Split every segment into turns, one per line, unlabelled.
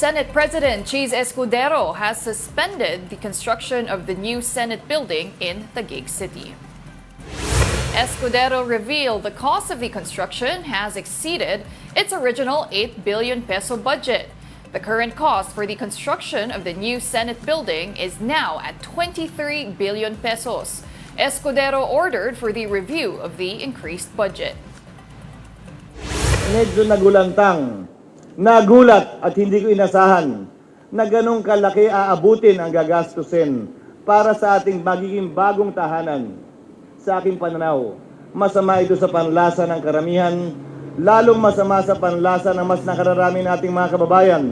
Senate President Chiz Escudero has suspended the construction of the new Senate building in Taguig City. Escudero revealed the cost of the construction has exceeded its original 8 billion peso budget. The current cost for the construction of the new Senate building is now at 23 billion pesos. Escudero ordered for the review of the increased budget.
Medyo nagulat at hindi ko inasahan na ganong kalaki aabutin ang gagastusin para sa ating magiging bagong tahanan. Sa aking pananaw, masama ito sa panlasa ng karamihan, lalong masama sa panlasa ng mas nakararami nating mga kababayan,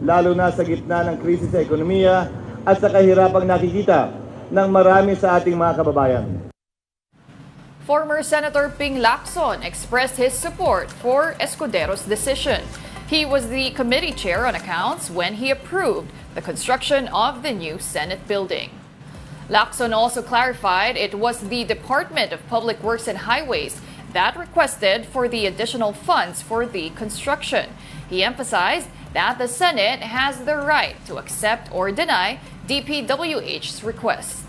lalo na sa gitna ng krisis sa ekonomiya at sa kahirapang nakikita ng marami sa ating mga kababayan.
Former Senator Ping Lacson expressed his support for Escudero's decision. He was the committee chair on accounts when he approved the construction of the new Senate building. Lacson also clarified it was the Department of Public Works and Highways that requested for the additional funds for the construction. He emphasized that the Senate has the right to accept or deny DPWH's request.